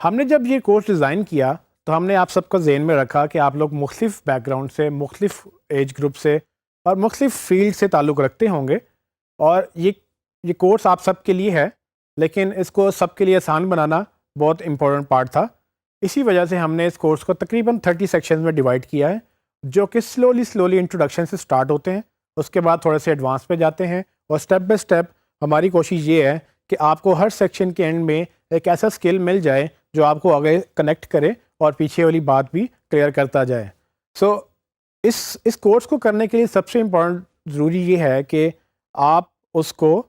ہم نے جب یہ کورس ڈیزائن کیا تو ہم نے آپ سب کو ذہن میں رکھا کہ آپ لوگ مختلف بیک گراؤنڈ سے، مختلف ایج گروپ سے اور مختلف فیلڈ سے تعلق رکھتے ہوں گے، اور یہ کورس آپ سب کے لیے ہے، لیکن اس کو سب کے لیے آسان بنانا بہت امپورٹنٹ پارٹ تھا۔ اسی وجہ سے ہم نے اس کورس کو تقریباً 30 سیکشنز میں ڈیوائڈ کیا ہے، جو کہ سلولی انٹروڈکشن سے سٹارٹ ہوتے ہیں، اس کے بعد تھوڑے سے ایڈوانس پہ جاتے ہیں، اور سٹیپ بائی سٹیپ ہماری کوشش یہ ہے کہ آپ کو ہر سیکشن کے اینڈ میں ایک ایسا اسکل مل جائے جو آپ کو آگے کنیکٹ کرے اور پیچھے والی بات بھی کلیئر کرتا جائے۔ سو اس کورس کو کرنے کے لیے سب سے امپورٹنٹ ضروری یہ ہے کہ آپ اس کو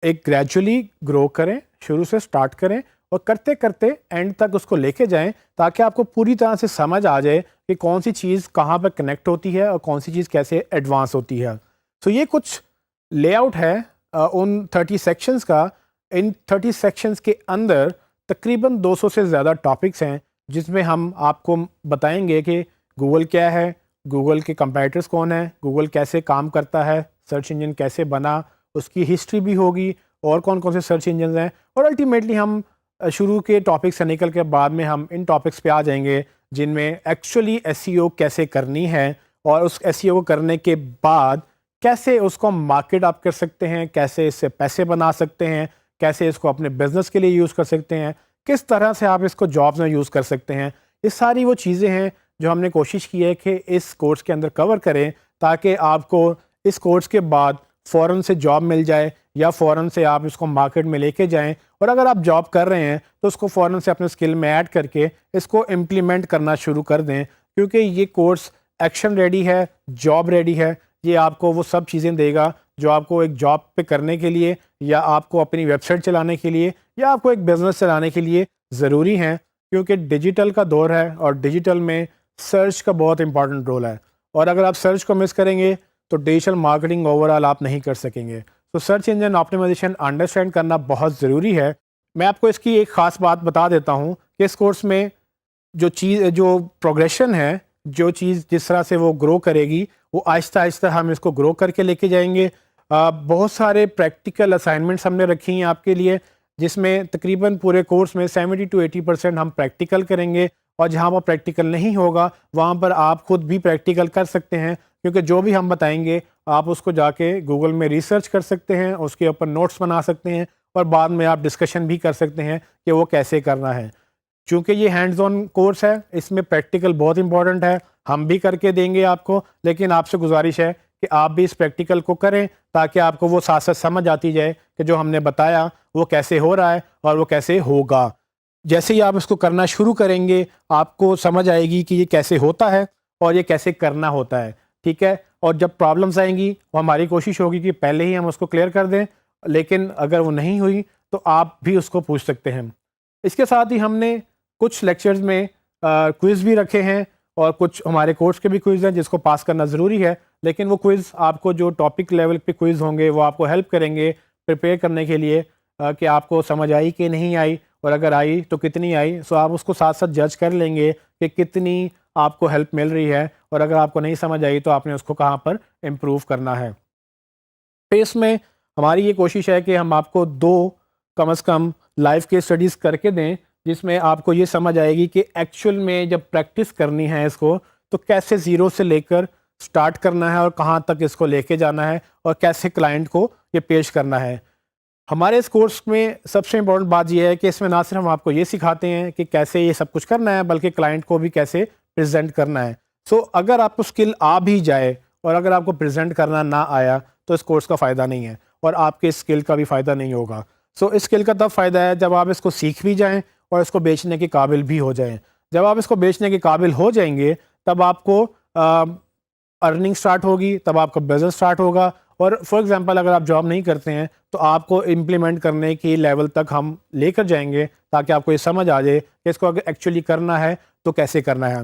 ایک گریجولی گرو کریں، شروع سے سٹارٹ کریں اور کرتے کرتے اینڈ تک اس کو لے کے جائیں، تاکہ آپ کو پوری طرح سے سمجھ آ جائے کہ کون سی چیز کہاں پہ کنیکٹ ہوتی ہے اور کون سی چیز کیسے ایڈوانس ہوتی ہے۔ سو یہ کچھ لے آؤٹ ہے ان 30 سیکشنز کا۔ ان 30 سیکشنز کے اندر تقریباً 200 سے زیادہ ٹاپکس ہیں، جس میں ہم آپ کو بتائیں گے کہ گوگل کیا ہے، گوگل کے کمپیٹیٹرز کون ہیں، گوگل کیسے کام کرتا ہے، سرچ انجن کیسے بنا، اس کی ہسٹری بھی ہوگی، اور کون کون سے سرچ انجنز ہیں، اور الٹیمیٹلی ہم شروع کے ٹاپک سے نکل کے بعد میں ہم ان ٹاپکس پہ آ جائیں گے جن میں ایکچولی ایس ای او کیسے کرنی ہے، اور اس ایس ای او کو کرنے کے بعد کیسے اس کو مارکیٹ آپ کر سکتے ہیں، کیسے اس سے پیسے بنا سکتے ہیں، کیسے اس کو اپنے بزنس کے لیے یوز کر سکتے ہیں، کس طرح سے آپ اس کو جابس میں یوز کر سکتے ہیں۔ یہ ساری وہ چیزیں ہیں جو ہم نے کوشش کی ہے کہ اس کورس کے اندر کور کریں، تاکہ آپ کو اس کورس کے بعد فوراً سے جاب مل جائے، یا فوراً سے آپ اس کو مارکیٹ میں لے کے جائیں، اور اگر آپ جاب کر رہے ہیں تو اس کو فوراً سے اپنے اسکل میں ایڈ کر کے اس کو امپلیمنٹ کرنا شروع کر دیں، کیونکہ یہ کورس ایکشن ریڈی ہے، جاب ریڈی ہے۔ یہ آپ کو وہ سب چیزیں دے گا جو آپ کو ایک جاب پہ کرنے کے لیے، یا آپ کو اپنی ویب سائٹ چلانے کے لیے، یا آپ کو ایک بزنس چلانے کے لیے ضروری ہیں، کیونکہ ڈیجیٹل کا دور ہے اور ڈیجیٹل میں سرچ کا بہت امپورٹنٹ رول ہے، اور اگر آپ سرچ کو مس کریں گے تو ڈیجیٹل مارکیٹنگ اوور آل آپ نہیں کر سکیں گے۔ تو سرچ انجن آپٹیمائزیشن انڈرسٹینڈ کرنا بہت ضروری ہے۔ میں آپ کو اس کی ایک خاص بات بتا دیتا ہوں کہ اس کورس میں جو پروگریشن ہے، جو چیز جس طرح سے وہ گرو کرے گی، وہ آہستہ آہستہ ہم اس کو گرو کر کے لے کے جائیں گے۔ بہت سارے پریکٹیکل اسائنمنٹس ہم نے رکھی ہیں آپ کے لیے، جس میں تقریباً پورے کورس میں 70 to 80% ہم پریکٹیکل کریں گے، اور جہاں پر پریکٹیکل نہیں ہوگا وہاں پر آپ خود بھی پریکٹیکل کر سکتے ہیں، کیونکہ جو بھی ہم بتائیں گے آپ اس کو جا کے گوگل میں ریسرچ کر سکتے ہیں، اس کے اوپر نوٹس بنا سکتے ہیں، اور بعد میں آپ ڈسکشن بھی کر سکتے ہیں کہ وہ کیسے کرنا ہے۔ چونکہ یہ ہینڈز آن کورس ہے، اس میں پریکٹیکل بہت امپورٹنٹ ہے، ہم بھی کر کے دیں گے آپ کو، لیکن آپ سے گزارش ہے کہ آپ بھی اس پریکٹیکل کو کریں، تاکہ آپ کو وہ ساتھ ساتھ سمجھ آتی جائے کہ جو ہم نے بتایا وہ کیسے ہو رہا ہے اور وہ کیسے ہوگا۔ جیسے ہی آپ اس کو کرنا شروع کریں گے، آپ کو سمجھ آئے گی کہ یہ کیسے ہوتا ہے اور یہ کیسے کرنا ہوتا ہے، ٹھیک ہے؟ اور جب پرابلمس آئیں گی وہ ہماری کوشش ہوگی کہ پہلے ہی ہم اس کو کلیئر کر دیں، لیکن اگر وہ نہیں ہوئی تو آپ بھی اس کو پوچھ سکتے ہیں۔ اس کے ساتھ ہی ہم نے کچھ لیکچرز میں کوئز بھی رکھے ہیں، اور کچھ ہمارے کورس کے بھی کوئز ہیں جس کو پاس کرنا ضروری ہے، لیکن وہ کوئز آپ کو جو ٹاپک لیول پہ کوئز ہوں گے وہ آپ کو ہیلپ کریں گے پریپیئر کرنے کے لیے کہ آپ کو سمجھ آئی کہ نہیں آئی، اور اگر آئی تو کتنی آئی۔ سو آپ اس کو ساتھ ساتھ جج کر لیں گے کہ کتنی آپ کو ہیلپ مل رہی ہے، اور اگر آپ کو نہیں سمجھ آئی تو آپ نے اس کو کہاں پر امپروو کرنا ہے۔ پھر اس میں ہماری یہ کوشش ہے کہ ہم آپ کو 2 کم از کم لائف کے اسٹڈیز کر کے دیں، جس میں آپ کو یہ سمجھ آئے گی کہ ایکچوئل میں جب پریکٹس کرنی ہے اس کو تو کیسے زیرو سے لے کر سٹارٹ کرنا ہے، اور کہاں تک اس کو لے کے جانا ہے، اور کیسے کلائنٹ کو یہ پیش کرنا ہے۔ ہمارے اس کورس میں سب سے امپورٹنٹ بات یہ ہے کہ اس میں نہ صرف ہم آپ کو یہ سکھاتے ہیں کہ کیسے یہ سب کچھ کرنا ہے، بلکہ کلائنٹ کو بھی کیسے پریزنٹ کرنا ہے۔ سو اگر آپ کو اسکل آ بھی جائے اور اگر آپ کو پریزنٹ کرنا نہ آیا تو اس کورس کا فائدہ نہیں ہے، اور آپ کے اسکل کا بھی فائدہ نہیں ہوگا۔ سو اس اسکل کا تب فائدہ ہے جب آپ اس کو سیکھ بھی جائیں اور اس کو بیچنے کے قابل بھی ہو جائیں۔ جب آپ اس کو بیچنے کے قابل ہو جائیں گے تب آپ کو ارننگ سٹارٹ ہوگی، تب آپ کا بزنس سٹارٹ ہوگا، اور فار ایگزامپل اگر آپ جاب نہیں کرتے ہیں تو آپ کو امپلیمنٹ کرنے کی لیول تک ہم لے کر جائیں گے، تاکہ آپ کو یہ سمجھ آ جائے کہ اس کو اگر ایکچولی کرنا ہے تو کیسے کرنا ہے۔